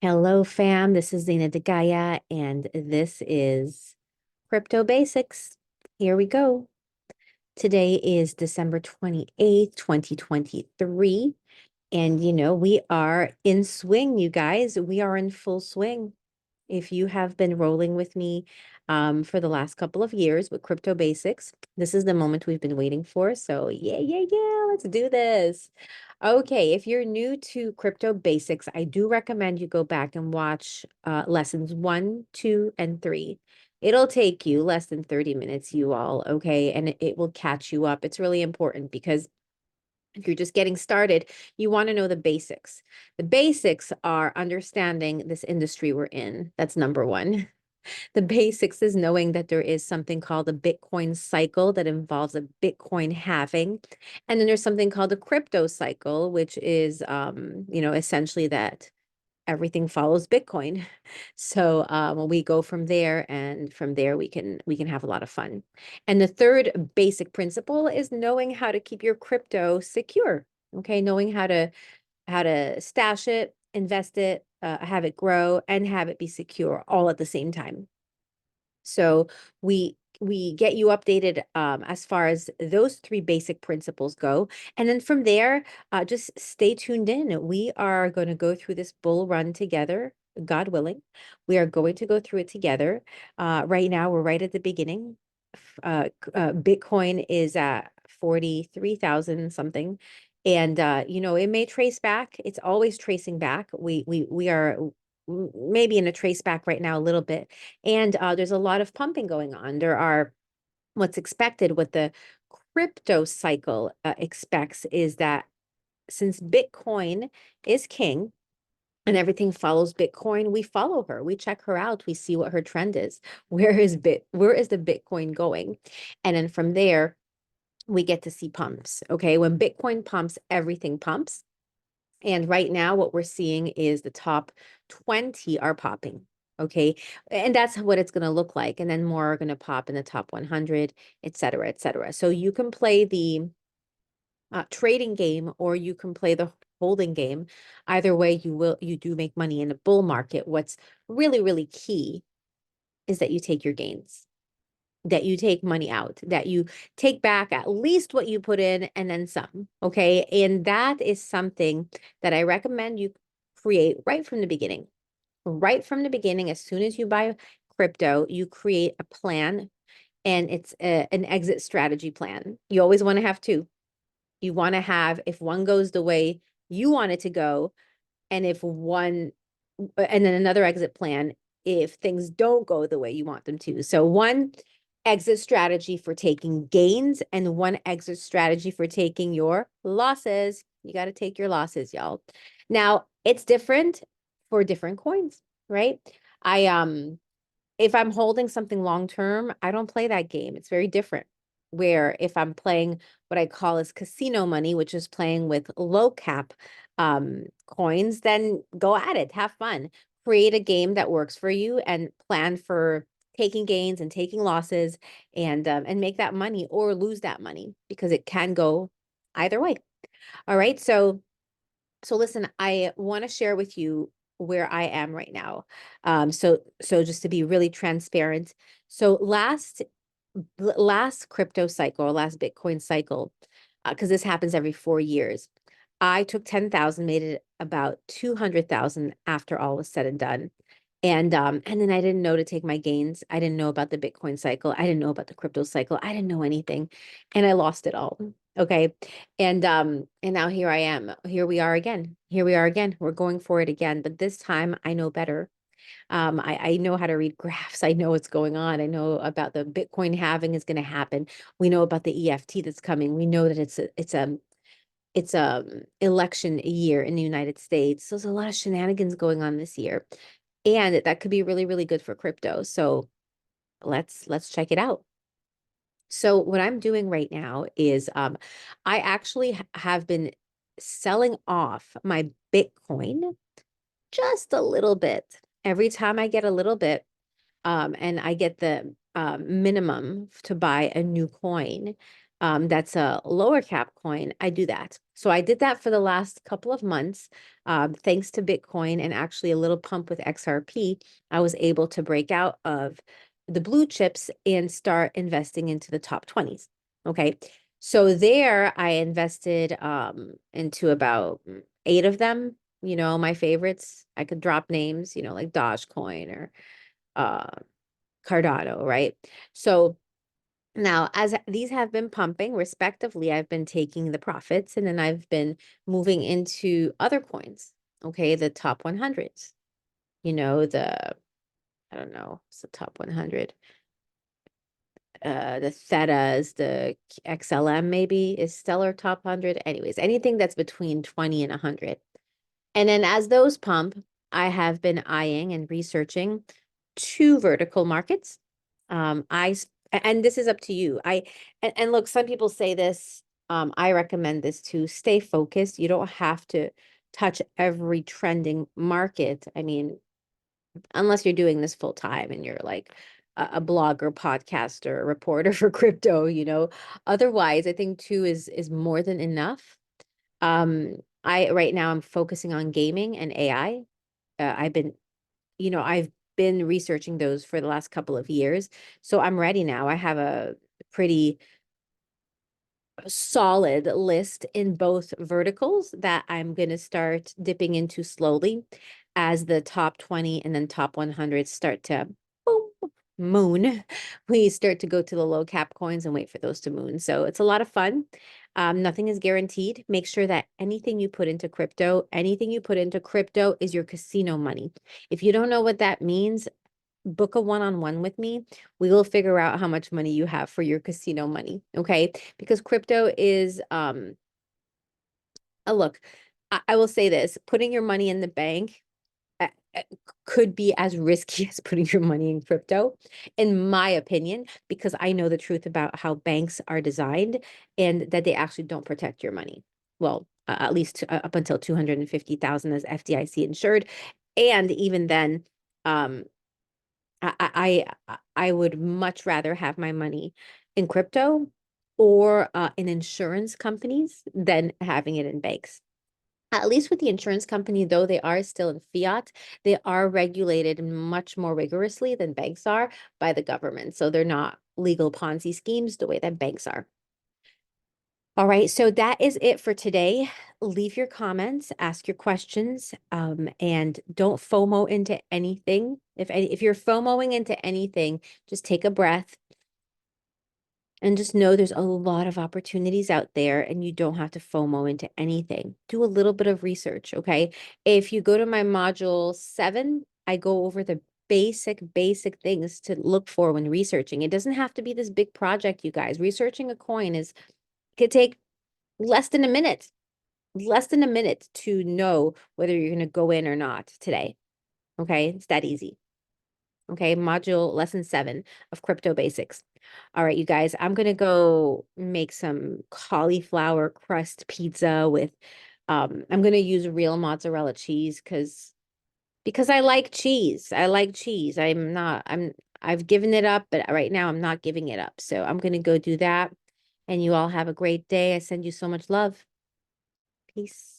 Hello, fam. This is Zena Degaya, and this is Crypto Basics. Here we go. Today is December 28th, 2023. And, we are in swing, you guys. We are in full swing. If you have been rolling with me for the last couple of years with Crypto Basics, this is the moment we've been waiting for. So, yeah, let's do this. Okay, if you're new to Crypto Basics, I do recommend you go back and watch lessons 1, 2, and 3. It'll take you less than 30 minutes, you all, okay? And it will catch you up. It's really important because if you're just getting started, you want to know the basics. The basics are understanding this industry we're in. That's number one. The basics is knowing that there is something called a Bitcoin cycle that involves a Bitcoin halving. And then there's something called a crypto cycle, which is, essentially that everything follows Bitcoin. So we go from there, and from there we can have a lot of fun. And the third basic principle is knowing how to keep your crypto secure. Okay, knowing how to stash it, invest it, have it grow, and have it be secure all at the same time. So we get you updated as far as those three basic principles go. And then from there, just stay tuned in. We are going to go through this bull run together, God willing. We are going to go through it together. Right now, we're right at the beginning. Bitcoin is at 43,000 something. And it may trace back. It's always tracing back. We are maybe in a trace back right now a little bit. And there's a lot of pumping going on. There are what's expected, what the crypto cycle expects is that since Bitcoin is king and everything follows Bitcoin, we follow her. We check her out. We see what her trend is. Where is the Bitcoin going? And then from there, we get to see pumps. Okay. When Bitcoin pumps, everything pumps. And right now, what we're seeing is the top 20 are popping. Okay. And that's what it's going to look like. And then more are going to pop in the top 100, et cetera, et cetera. So you can play the trading game or you can play the holding game. Either way, you do make money in a bull market. What's really, really key is that you take your gains, that you take money out, that you take back at least what you put in and then some. Okay. And that is something that I recommend you create right from the beginning. Right from the beginning, as soon as you buy crypto, you create a plan, and it's an exit strategy plan. You always want to have two. You want to have, if one goes the way you want it to go, and and then another exit plan if things don't go the way you want them to. So one exit strategy for taking gains and one exit strategy for taking your losses. You got to take your losses, y'all. Now, it's different for different coins, right? I if I'm holding something long term, I don't play that game. It's very different. Where if I'm playing what I call is casino money, which is playing with low cap coins, then go at it, have fun, create a game that works for you, and plan for taking gains and taking losses, and make that money or lose that money because it can go either way. All right, so listen, I want to share with you where I am right now. So just to be really transparent. So last crypto cycle, last Bitcoin cycle, because this happens every 4 years, I took 10,000, made it about 200,000 after all was said and done. And then I didn't know to take my gains. I didn't know about the Bitcoin cycle. I didn't know about the crypto cycle. I didn't know anything. And I lost it all. Okay. And now here I am. Here we are again. Here we are again. We're going for it again. But this time I know better. I know how to read graphs. I know what's going on. I know about the Bitcoin halving is going to happen. We know about the EFT that's coming. We know that it's a election year in the United States. So there's a lot of shenanigans going on this year. And that could be really, really good for crypto. So let's check it out. So what I'm doing right now is I actually have been selling off my Bitcoin just a little bit. Every time I get a little bit, and I get the minimum to buy a new coin, that's a lower cap coin, I do that. So I did that for the last couple of months. Thanks to Bitcoin and actually a little pump with XRP, I was able to break out of the blue chips and start investing into the top 20s. Okay. So there I invested into about 8 of them, my favorites. I could drop names, like Dogecoin or uh Cardano, right? So now, as these have been pumping respectively, I've been taking the profits and then I've been moving into other coins. Okay, the top 100s. I don't know, it's the top 100. The Thetas, the XLM maybe is Stellar top 100. Anyways, anything that's between 20 and 100. And then as those pump, I have been eyeing and researching 2 vertical markets. And this is up to you. And look, some people say this. I recommend this too. Stay focused. You don't have to touch every trending market. I mean, unless you're doing this full time and you're like a blogger, podcaster, reporter for crypto. Otherwise, I think 2 is more than enough. I right now I'm focusing on gaming and AI. I've been researching those for the last couple of years. So I'm ready now. I have a pretty solid list in both verticals that I'm going to start dipping into slowly as the top 20 and then top 100 start to boom, moon. We start to go to the low cap coins and wait for those to moon. So it's a lot of fun. Nothing is guaranteed. Make sure that anything you put into crypto is your casino money. If you don't know what that means, book a one-on-one with me. We will figure out how much money you have for your casino money, okay? Because crypto is look, I will say this, putting your money in the bank uh, uh, could be as risky as putting your money in crypto, in my opinion, because I know the truth about how banks are designed and that they actually don't protect your money. Well, at least up until 250,000 as FDIC insured. And even then, um, I would much rather have my money in crypto or in insurance companies than having it in banks. At least with the insurance company, though they are still in fiat, they are regulated much more rigorously than banks are by the government. So they're not legal Ponzi schemes the way that banks are. All right, so that is it for today. Leave your comments, ask your questions, and don't FOMO into anything. If you're FOMOing into anything, just take a breath and just know there's a lot of opportunities out there and you don't have to FOMO into anything. Do a little bit of research, okay? If you go to my module 7, I go over the basic things to look for when researching. It doesn't have to be this big project, you guys. Researching a coin could take less than a minute to know whether you're going to go in or not today. Okay, it's that easy. Okay, module lesson 7 of crypto basics. All right, you guys, I'm going to go make some cauliflower crust pizza with I'm going to use real mozzarella cheese because I like cheese. I like cheese. I've given it up, but right now I'm not giving it up. So I'm going to go do that. And you all have a great day. I send you so much love. Peace.